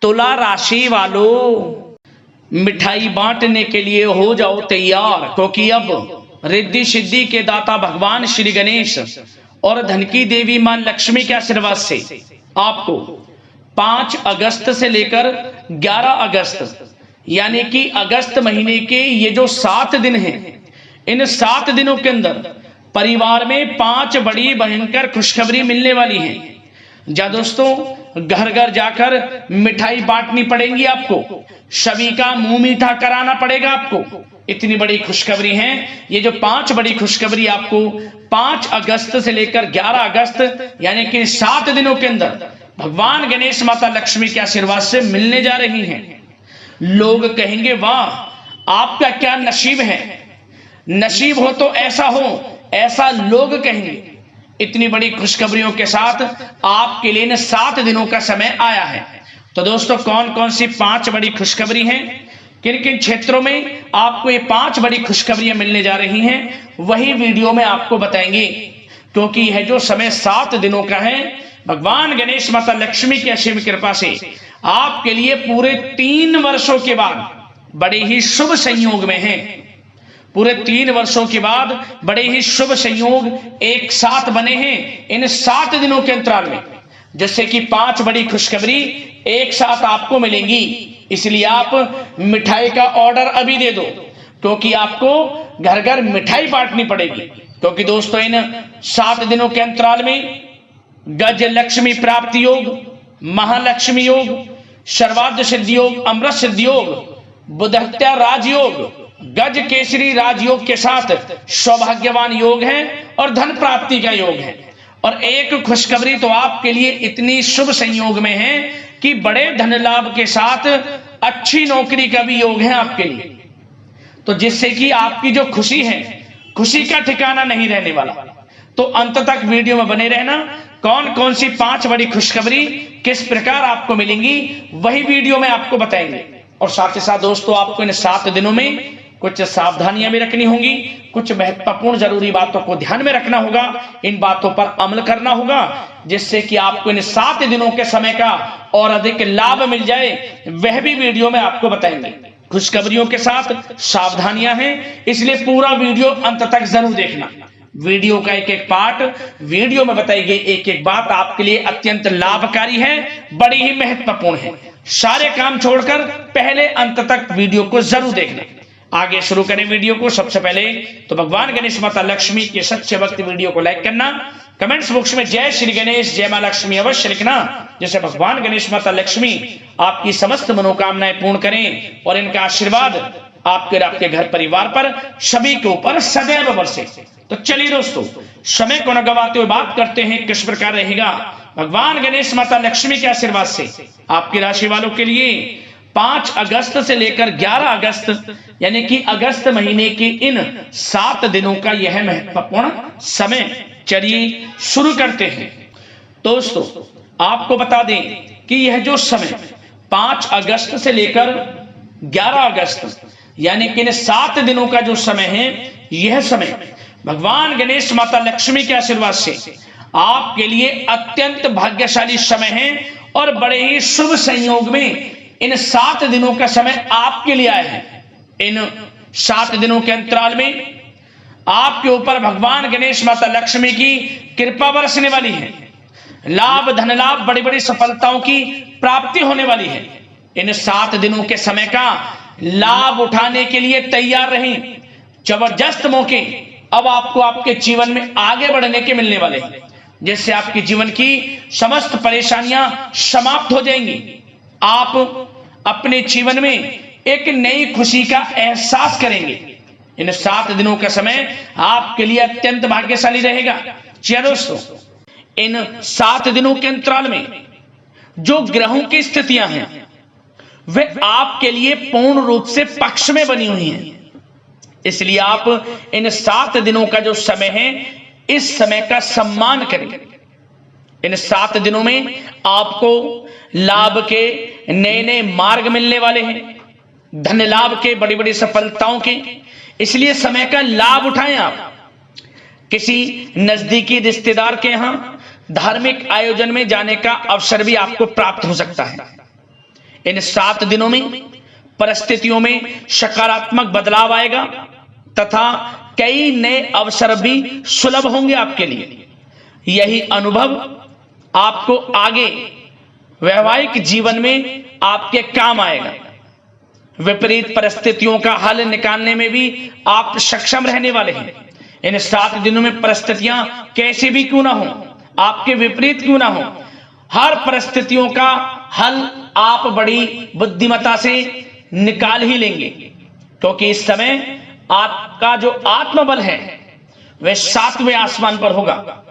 तुला राशि वालों, मिठाई बांटने के लिए हो जाओ तैयार, क्योंकि अब रिद्धि सिद्धि के दाता भगवान श्री गणेश और धन की देवी मां लक्ष्मी के आशीर्वाद से आपको 5 अगस्त से लेकर 11 अगस्त यानी कि अगस्त महीने के ये जो 7 दिन हैं, इन 7 दिनों के अंदर परिवार में 5 बड़ी भयंकर खुशखबरी मिलने वाली है। जा दोस्तों, घर घर जाकर मिठाई बांटनी पड़ेगी आपको, सभी का मुंह मीठा कराना पड़ेगा आपको। इतनी बड़ी खुशखबरी है। ये जो 5 बड़ी खुशखबरी आपको 5 अगस्त से लेकर 11 अगस्त यानी कि 7 दिनों के अंदर भगवान गणेश माता लक्ष्मी के आशीर्वाद से मिलने जा रही हैं। लोग कहेंगे वाह आपका क्या नसीब है, नसीब हो तो ऐसा हो, ऐसा लोग कहेंगे। इतनी बड़ी खुशखबरियों के साथ आपके लिए इन 7 दिनों का समय आया है। तो दोस्तों, कौन कौन सी 5 बड़ी खुशखबरी हैं, किन किन क्षेत्रों में आपको ये 5 बड़ी खुशखबरियां मिलने जा रही हैं, वही वीडियो में आपको बताएंगे। क्योंकि यह जो समय 7 दिनों का है, भगवान गणेश माता लक्ष्मी की असीम कृपा से आपके लिए पूरे 3 वर्षों के बाद बड़े ही शुभ संयोग में है। पूरे 3 वर्षों के बाद बड़े ही शुभ संयोग एक साथ बने हैं इन 7 दिनों के अंतराल में, जिससे कि 5 बड़ी खुशखबरी एक साथ आपको मिलेंगी। इसलिए आप मिठाई का ऑर्डर अभी दे दो, क्योंकि आपको घर घर मिठाई बांटनी पड़ेगी। क्योंकि दोस्तों, इन 7 दिनों के अंतराल में गज लक्ष्मी प्राप्ति योग, महालक्ष्मी योग, सर्वार्थ सिद्धि योग, अमृत सिद्धि योग, बुधहत्या राजयोग, गज केसरी राजयोग के साथ सौभाग्यवान योग है और धन प्राप्ति का योग है। और एक खुशखबरी तो आपके लिए इतनी शुभ संयोग में है कि बड़े धन लाभ के साथ अच्छी नौकरी का भी योग है आपके लिए। तो जिससे कि आपकी जो खुशी है, खुशी का ठिकाना नहीं रहने वाला। तो अंत तक वीडियो में बने रहना। कौन कौन सी 5 बड़ी खुशखबरी किस प्रकार आपको मिलेंगी, वही वीडियो में आपको बताएंगे। और साथ ही साथ दोस्तों, आपको इन 7 दिनों में कुछ सावधानियां भी रखनी होंगी, कुछ महत्वपूर्ण जरूरी बातों को ध्यान में रखना होगा, इन बातों पर अमल करना होगा, जिससे कि आपको इन 7 दिनों के समय का और अधिक लाभ मिल जाए, वह भी वीडियो में आपको बताएंगे। खुशखबरियों के साथ सावधानियां हैं, इसलिए पूरा वीडियो अंत तक जरूर देखना। वीडियो का एक एक पार्ट, वीडियो में बताई गई एक एक बात आपके लिए अत्यंत लाभकारी है, बड़ी ही महत्वपूर्ण है। सारे काम छोड़कर पहले अंत तक वीडियो को जरूर देखना। आगे शुरू करें वीडियो को। सबसे पहले तो भगवान गणेश माता लक्ष्मी के सच्चे भक्त वीडियो को लाइक करना, कमेंट्स बॉक्स में जय श्री गणेश, जय मां लक्ष्मी अवश्य लिखना, जिससे भगवान गणेश माता लक्ष्मी आपकी समस्त मनोकामनाएं पूर्ण करें और इनका आशीर्वाद आपके घर परिवार पर सभी के ऊपर सदैव बरसे। तो चलिए दोस्तों, समय को न गवाते हुए बात करते हैं किस प्रकार रहेगा भगवान गणेश माता लक्ष्मी के आशीर्वाद से आपकी राशि वालों के लिए 5 अगस्त से लेकर 11 अगस्त यानी कि अगस्त महीने के इन 7 दिनों का यह महत्वपूर्ण समय। चलिए शुरू करते हैं। दोस्तों, आपको बता दें कि यह जो समय 5 अगस्त से लेकर 11 अगस्त यानी कि इन 7 दिनों का जो समय है, यह समय भगवान गणेश माता लक्ष्मी के आशीर्वाद से आपके लिए अत्यंत भाग्यशाली समय है और बड़े ही शुभ संयोग में इन 7 दिनों का समय आपके लिए आया है। इन 7 दिनों के अंतराल में आपके ऊपर भगवान गणेश माता लक्ष्मी की कृपा बरसने वाली है। लाभ, धन लाभ, बड़ी बड़ी सफलताओं की प्राप्ति होने वाली है। इन 7 दिनों के समय का लाभ उठाने के लिए तैयार रहें। जबरदस्त मौके अब आपको आपके जीवन में आगे बढ़ने के मिलने वाले हैं, जिससे आपके जीवन की समस्त परेशानियां समाप्त हो जाएंगी। आप अपने जीवन में एक नई खुशी का एहसास करेंगे। इन 7 दिनों का समय आपके लिए अत्यंत भाग्यशाली रहेगा। जी दोस्तों, इन 7 दिनों के अंतराल में जो ग्रहों की स्थितियां हैं, वे आपके लिए पूर्ण रूप से पक्ष में बनी हुई हैं। इसलिए आप इन 7 दिनों का जो समय है, इस समय का सम्मान करें। इन 7 दिनों में आपको लाभ के नए नए मार्ग मिलने वाले हैं, धन लाभ के, बड़ी बड़ी सफलताओं के। इसलिए समय का लाभ उठाएं। आप किसी नजदीकी रिश्तेदार के यहां धार्मिक आयोजन में जाने का अवसर भी आपको प्राप्त हो सकता है। इन 7 दिनों में परिस्थितियों में सकारात्मक बदलाव आएगा तथा कई नए अवसर भी सुलभ होंगे आपके लिए। यही अनुभव आपको आगे वैवाहिक जीवन में आपके काम आएगा। विपरीत परिस्थितियों का हल निकालने में भी आप सक्षम रहने वाले हैं। इन 7 दिनों में परिस्थितियां कैसी भी क्यों ना हो, आपके विपरीत क्यों ना हो, हर परिस्थितियों का हल आप बड़ी बुद्धिमत्ता से निकाल ही लेंगे, क्योंकि इस समय आपका जो आत्मबल है वह 7वें आसमान पर होगा।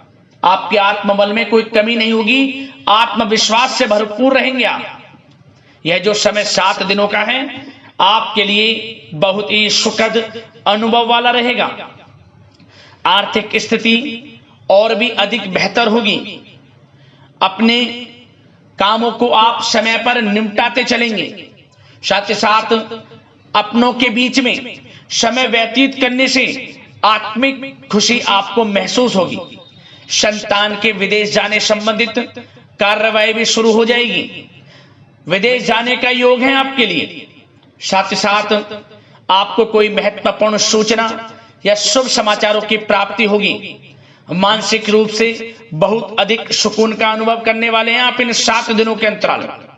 आपके आत्मबल में कोई कमी नहीं होगी, आत्मविश्वास से भरपूर रहेंगे आप। यह जो समय 7 दिनों का है आपके लिए बहुत ही सुखद अनुभव वाला रहेगा। आर्थिक स्थिति और भी अधिक बेहतर होगी। अपने कामों को आप समय पर निपटाते चलेंगे। साथ ही साथ अपनों के बीच में समय व्यतीत करने से आत्मिक खुशी आपको महसूस होगी। संतान के विदेश जाने संबंधित कार्यवाही भी शुरू हो जाएगी। विदेश जाने का योग है आपके लिए। साथ ही साथ आपको कोई महत्वपूर्ण सूचना या शुभ समाचारों की प्राप्ति होगी। मानसिक रूप से बहुत अधिक सुकून का अनुभव करने वाले हैं आप इन 7 दिनों के अंतराल में।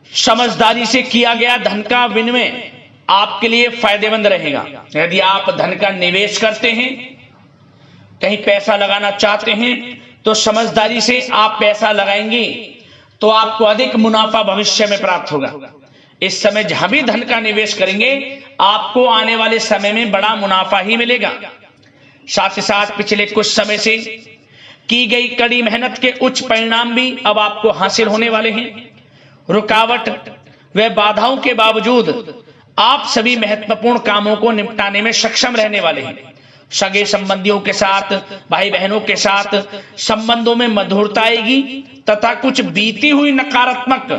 समझदारी से किया गया धन का विनिमय आपके लिए फायदेमंद रहेगा। यदि आप धन का निवेश करते हैं, कहीं पैसा लगाना चाहते हैं, तो समझदारी से आप पैसा लगाएंगे तो आपको अधिक मुनाफा भविष्य में प्राप्त होगा। इस समय जहां भी धन का निवेश करेंगे आपको आने वाले समय में बड़ा मुनाफा ही मिलेगा। साथ ही साथ पिछले कुछ समय से की गई कड़ी मेहनत के उच्च परिणाम भी अब आपको हासिल होने वाले हैं। रुकावट व बाधाओं के बावजूद आप सभी महत्वपूर्ण कामों को निपटाने में सक्षम रहने वाले हैं। सगे संबंधियों के साथ, भाई बहनों के साथ संबंधों में मधुरता आएगी तथा कुछ बीती हुई नकारात्मक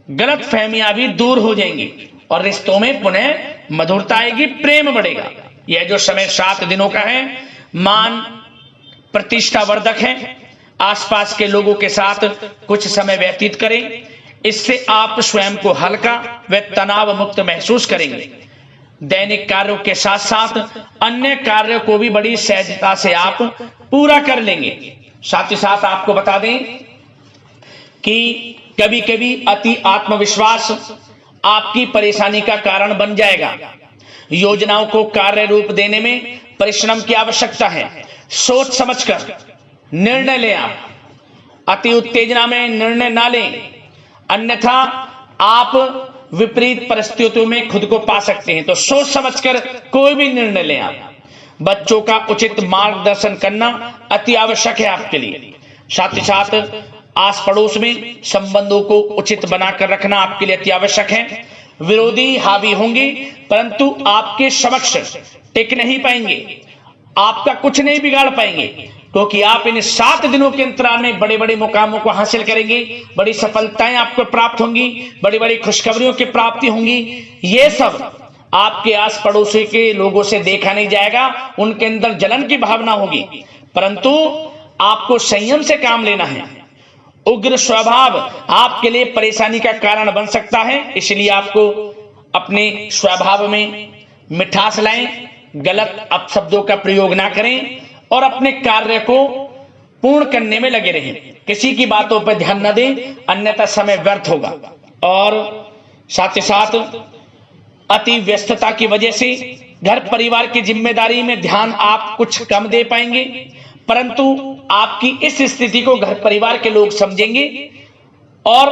गलत फहमियां भी दूर हो जाएंगी और रिश्तों में पुनः मधुरता आएगी, प्रेम बढ़ेगा। यह जो समय 7 दिनों का है मान प्रतिष्ठा वर्धक है। आसपास के लोगों के साथ कुछ समय व्यतीत करें, इससे आप स्वयं को हल्का व तनाव मुक्त महसूस करेंगे। दैनिक कार्यों के साथ साथ अन्य कार्यों को भी बड़ी सहजता से आप पूरा कर लेंगे। साथ ही साथ आपको बता दें कि कभी कभी अति आत्मविश्वास आपकी परेशानी का कारण बन जाएगा। योजनाओं को कार्य रूप देने में परिश्रम की आवश्यकता है। सोच समझकर निर्णय लें आप, अति उत्तेजना में निर्णय ना लें, अन्यथा आप विपरीत परिस्थितियों में खुद को पा सकते हैं। तो सोच समझकर कोई भी निर्णय लें आप। बच्चों का उचित मार्गदर्शन करना अति आवश्यक है आपके लिए। साथ ही साथ आस पड़ोस में संबंधों को उचित बनाकर रखना आपके लिए अति आवश्यक है। विरोधी हावी होंगे परंतु आपके समक्ष टिक नहीं पाएंगे, आपका कुछ नहीं बिगाड़ पाएंगे, क्योंकि आप इन 7 दिनों के अंतराल में बड़े बड़े मुकामों को हासिल करेंगे। बड़ी सफलताएं आपको प्राप्त होंगी, बड़ी बड़ी खुशखबरियों की प्राप्ति होंगी। ये सब आपके आस पड़ोसी के लोगों से देखा नहीं जाएगा, उनके अंदर जलन की भावना होगी, परंतु आपको संयम से काम लेना है। उग्र स्वभाव आपके लिए परेशानी का कारण बन सकता है, इसलिए आपको अपने स्वभाव में मिठास लाएं, गलत अपशब्दों का प्रयोग ना करें और अपने कार्य को पूर्ण करने में लगे रहें। किसी की बातों पर ध्यान न दें, अन्यथा समय व्यर्थ होगा। और साथ ही साथ अति व्यस्तता की वजह से घर परिवार की जिम्मेदारी में ध्यान आप कुछ कम दे पाएंगे, परंतु आपकी इस स्थिति को घर परिवार के लोग समझेंगे और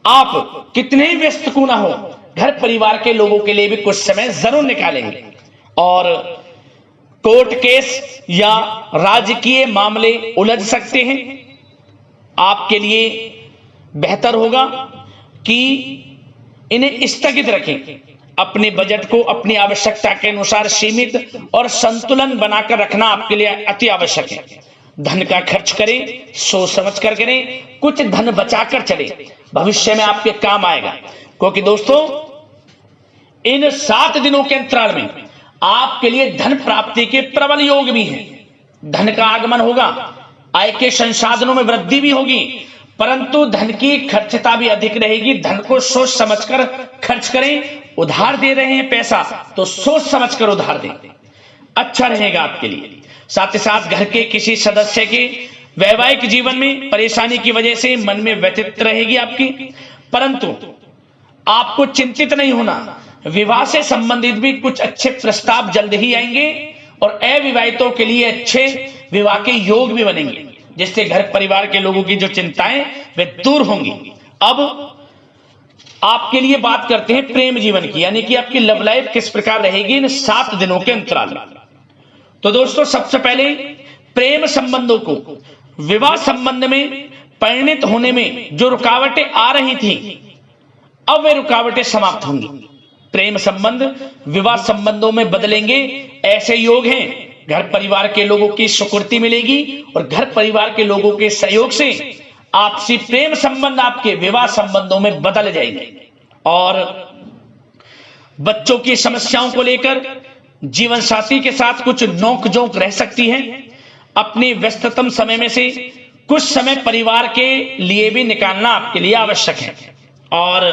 आप कितने ही व्यस्त क्यों ना हो, घर परिवार के लोगों के लिए भी कुछ समय जरूर निकालेंगे। और कोर्ट केस या राजकीय मामले उलझ सकते हैं। आपके लिए बेहतर होगा कि इन्हें स्थगित रखें। अपने बजट को अपनी आवश्यकता के अनुसार सीमित और संतुलन बनाकर रखना आपके लिए अति आवश्यक है। धन का खर्च करें, सोच समझ कर करें, कुछ धन बचाकर चलें, भविष्य में आपके काम आएगा। क्योंकि दोस्तों इन 7 दिनों के अंतराल में आपके लिए धन प्राप्ति के प्रबल योग भी हैं। धन का आगमन होगा, आय के संसाधनों में वृद्धि भी होगी, परंतु धन की खर्चता भी अधिक रहेगी। धन को सोच समझकर खर्च करें। उधार दे रहे हैं पैसा तो सोच समझकर उधार दें, अच्छा रहेगा आपके लिए। साथ ही साथ घर के किसी सदस्य के वैवाहिक जीवन में परेशानी की वजह से मन में व्यथित रहेगी आपकी, परंतु आपको चिंतित नहीं होना। विवाह से संबंधित भी कुछ अच्छे प्रस्ताव जल्द ही आएंगे और अविवाहितों के लिए अच्छे विवाह के योग भी बनेंगे, जिससे घर परिवार के लोगों की जो चिंताएं वे दूर होंगी। अब आपके लिए बात करते हैं प्रेम जीवन की, यानी कि आपकी लव लाइफ किस प्रकार रहेगी इन 7 दिनों के अंतराल में। तो दोस्तों, सबसे पहले प्रेम संबंधों को, विवाह संबंध में परिणित होने में जो रुकावटें आ रही थी, अब वे रुकावटें समाप्त होंगी। प्रेम संबंध विवाह संबंधों में बदलेंगे, ऐसे योग हैं। घर परिवार के लोगों की स्वीकृति मिलेगी और घर परिवार के लोगों के सहयोग से आपसी प्रेम संबंध आपके विवाह संबंधों में बदल जाएंगे। और बच्चों की समस्याओं को लेकर जीवन साथी के साथ कुछ नोक-झोंक रह सकती है। अपने व्यस्ततम समय में से कुछ समय परिवार के लिए भी निकालना आपके लिए आवश्यक है। और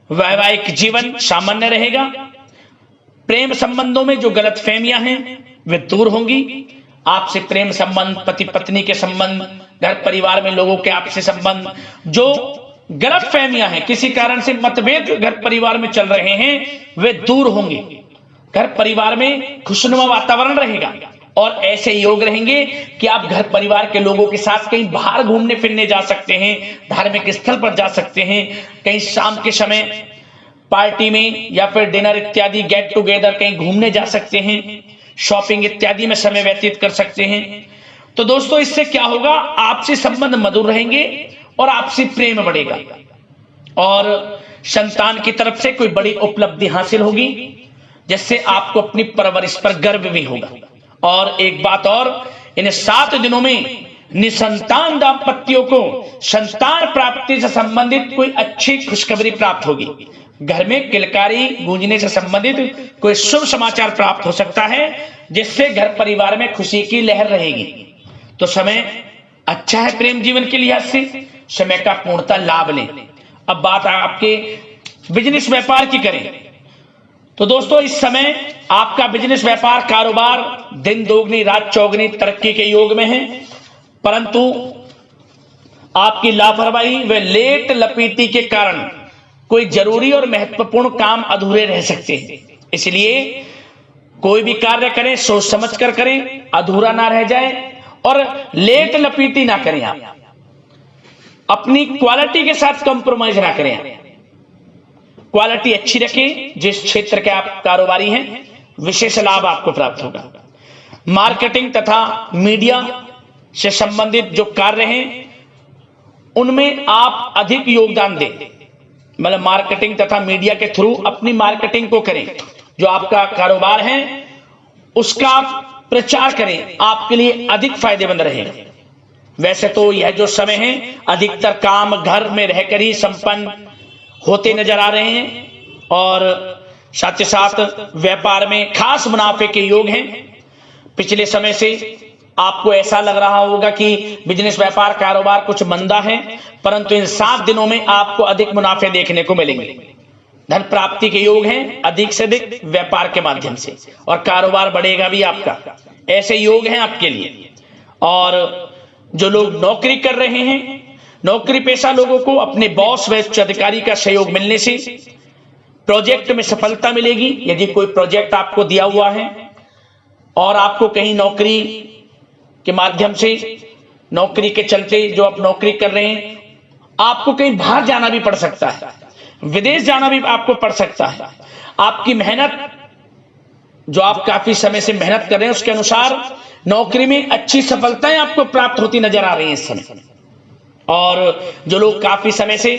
वैवाहिक जीवन सामान्य रहेगा। प्रेम संबंधों में जो गलतफहमियां हैं वे दूर होंगी। आपसे प्रेम संबंध, पति पत्नी के संबंध, घर परिवार में लोगों के आपसे संबंध, जो गलतफहमियां हैं, किसी कारण से मतभेद घर परिवार में चल रहे हैं, वे दूर होंगे। घर परिवार में खुशनुमा वातावरण रहेगा और ऐसे योग रहेंगे कि आप घर परिवार के लोगों के साथ कहीं बाहर घूमने फिरने जा सकते हैं, धार्मिक स्थल पर जा सकते हैं, कहीं शाम के समय पार्टी में या फिर डिनर इत्यादि गेट टुगेदर कहीं घूमने जा सकते हैं, शॉपिंग इत्यादि में समय व्यतीत कर सकते हैं। तो दोस्तों, इससे क्या होगा, आपसी संबंध मधुर रहेंगे और आपसी प्रेम बढ़ेगा और संतान की तरफ से कोई बड़ी उपलब्धि हासिल होगी, जिससे आपको अपनी परवरिश पर गर्व भी होगा। और एक बात और, इन 7 दिनों में निसंतान दाम्पत्यों को संतान प्राप्ति से संबंधित कोई अच्छी खुशखबरी प्राप्त होगी। घर में किलकारी गूंजने से संबंधित कोई शुभ समाचार प्राप्त हो सकता है, जिससे घर परिवार में खुशी की लहर रहेगी। तो समय अच्छा है प्रेम जीवन के लिहाज से, समय का पूर्णतः लाभ लें। अब बात आपके बिजनेस व्यापार की करें तो दोस्तों, इस समय आपका बिजनेस व्यापार कारोबार दिन दोगुनी रात चौगुनी तरक्की के योग में है, परंतु आपकी लापरवाही व लेट लपीटी के कारण कोई जरूरी और महत्वपूर्ण काम अधूरे रह सकते हैं। इसलिए कोई भी कार्य करें सोच समझ कर करें, अधूरा ना रह जाए और लेट लपीटी ना करें। आप अपनी क्वालिटी के साथ कंप्रोमाइज ना करें, क्वालिटी अच्छी रखें। जिस क्षेत्र के आप कारोबारी हैं, विशेष लाभ आपको प्राप्त होगा। मार्केटिंग तथा मीडिया से संबंधित जो कार्य हैं, उनमें आप अधिक योगदान दें। मतलब मार्केटिंग तथा मीडिया के थ्रू अपनी मार्केटिंग को करें। जो आपका कारोबार है उसका प्रचार करें, आपके लिए अधिक फायदेमंद रहेगा। वैसे तो यह जो समय है, अधिकतर काम घर में रहकर ही संपन्न होते नजर आ रहे हैं और साथ ही साथ व्यापार में खास मुनाफे के योग हैं। पिछले समय से आपको ऐसा लग रहा होगा कि बिजनेस व्यापार कारोबार कुछ मंदा है, परंतु इन 7 दिनों में आपको अधिक मुनाफे देखने को मिलेंगे। धन प्राप्ति के योग हैं अधिक से अधिक व्यापार के माध्यम से, और कारोबार बढ़ेगा भी आपका। ऐसे योग हैं आपके लिए। और जो लोग नौकरी कर रहे हैं, नौकरी पेशा लोगों को अपने बॉस व उच्च अधिकारी का सहयोग मिलने से प्रोजेक्ट में सफलता मिलेगी। यदि कोई प्रोजेक्ट आपको दिया हुआ है और आपको कहीं नौकरी के माध्यम से, नौकरी के चलते जो आप नौकरी कर रहे हैं, आपको कहीं बाहर जाना भी पड़ सकता है, विदेश जाना भी आपको पड़ सकता है। आपकी मेहनत, जो आप काफी समय से मेहनत कर रहे हैं, उसके अनुसार नौकरी में अच्छी सफलताएं आपको प्राप्त होती नजर आ रही हैं इस समय। और जो लोग काफी समय से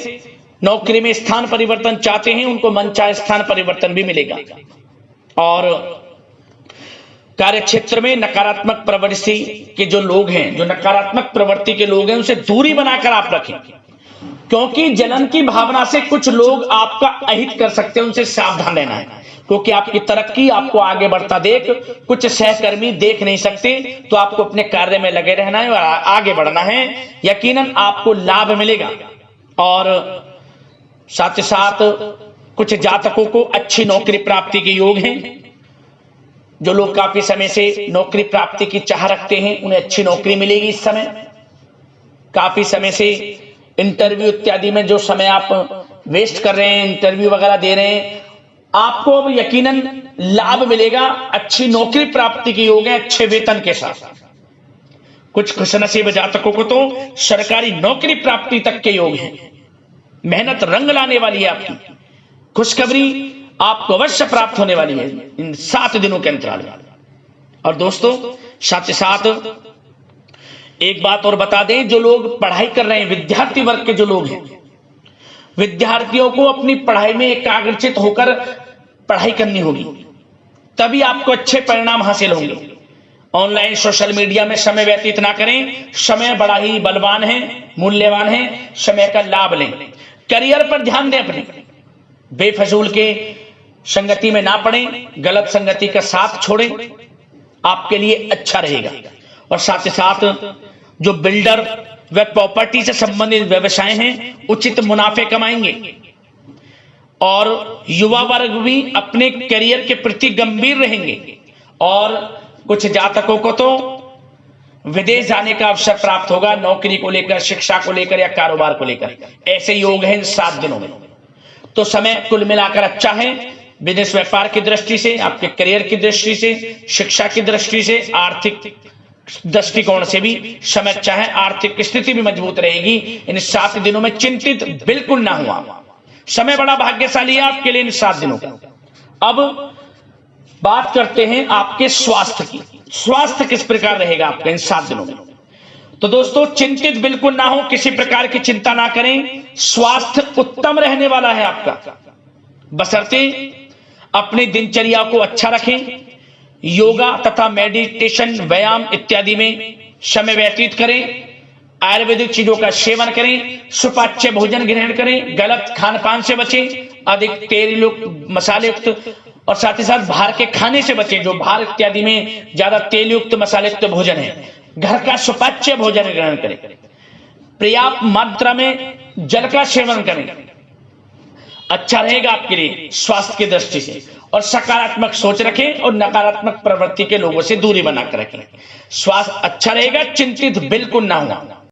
नौकरी में स्थान परिवर्तन चाहते हैं, उनको मनचाहे स्थान परिवर्तन भी मिलेगा। और कार्य क्षेत्र में नकारात्मक प्रवृत्ति के जो लोग हैं, जो नकारात्मक प्रवृत्ति के लोग हैं, उनसे दूरी बनाकर आप रखें। क्योंकि जलन की भावना से कुछ लोग आपका अहित कर सकते हैं, उनसे सावधान रहना है। क्योंकि आपकी तरक्की, आपको आगे बढ़ता देख कुछ सहकर्मी देख नहीं सकते, तो आपको अपने कार्य में लगे रहना है और आगे बढ़ना है। यकीनन आपको लाभ मिलेगा। और साथ ही साथ कुछ जातकों को अच्छी नौकरी प्राप्ति के योग हैं। जो लोग काफी समय से नौकरी प्राप्ति की चाह रखते हैं, उन्हें अच्छी नौकरी मिलेगी इस समय। काफी समय से इंटरव्यू इत्यादि में जो समय आप वेस्ट कर रहे हैं, इंटरव्यू वगैरह दे रहे हैं, आपको अब यकीनन लाभ मिलेगा। अच्छी नौकरी प्राप्ति के योग है, अच्छे वेतन के साथ। कुछ खुशनसीब जातकों को तो सरकारी नौकरी प्राप्ति तक के योग हैं। मेहनत रंग लाने वाली है आपकी। खुशखबरी आपको अवश्य प्राप्त होने वाली है इन 7 दिनों के अंतराल में। और दोस्तों, साथ ही साथ एक बात और बता दें, जो लोग पढ़ाई कर रहे हैं, विद्यार्थी वर्ग के जो लोग हैं, विद्यार्थियों को अपनी पढ़ाई में एकाग्रचित होकर पढ़ाई करनी होगी, तभी आपको अच्छे परिणाम हासिल होंगे। ऑनलाइन सोशल मीडिया में समय व्यतीत ना करें। समय बड़ा ही बलवान है, मूल्यवान है। समय का लाभ लें। करियर पर ध्यान दें। अपने बेफजूल के संगति में ना पड़ें, गलत संगति का साथ छोड़ें, आपके लिए अच्छा रहेगा। और साथ ही साथ जो बिल्डर व प्रॉपर्टी से संबंधित व्यवसाय हैं, उचित मुनाफे कमाएंगे। और युवा वर्ग भी अपने करियर के प्रति गंभीर रहेंगे। और कुछ जातकों को तो विदेश जाने का अवसर प्राप्त होगा, नौकरी को लेकर, शिक्षा को लेकर या कारोबार को लेकर। ऐसे योग हैं इन 7 दिनों में। तो समय कुल मिलाकर अच्छा है। बिजनेस व्यापार की दृष्टि से, आपके करियर की दृष्टि से, शिक्षा की दृष्टि से, आर्थिक दृष्टिकोण से भी समय अच्छा है। आर्थिक स्थिति भी मजबूत रहेगी। इन 7 दिनों में चिंतित बिल्कुल ना हुआ। समय बड़ा भाग्यशाली है आपके लिए इन 7 दिनों का। अब बात करते हैं आपके स्वास्थ्य की। स्वास्थ्य किस प्रकार रहेगा आपका इन 7 दिनों में? तो दोस्तों, चिंतित बिल्कुल ना हो, किसी प्रकार की चिंता ना करें। स्वास्थ्य उत्तम रहने वाला है आपका, बशर्ते अपनी दिनचर्या को अच्छा रखें। योगा तथा मेडिटेशन, व्यायाम इत्यादि में समय व्यतीत करें। आयुर्वेदिक चीजों का सेवन करें। सुपाच्य भोजन ग्रहण करें। गलत खान पान से बचें। अधिक तेल युक्त, मसाले युक्त और साथ ही साथ बाहर के खाने से बचें। जो बाहर इत्यादि में ज्यादा तेल युक्त, मसाले युक्त भोजन है, घर का सुपाच्य भोजन ग्रहण करें। पर्याप्त मात्रा में जल का सेवन करें। अच्छा रहेगा आपके लिए स्वास्थ्य की दृष्टि से। और सकारात्मक सोच रखें और नकारात्मक प्रवृत्ति के लोगों से दूरी बनाकर रखें। स्वास्थ्य अच्छा रहेगा, चिंतित बिल्कुल ना हुआ।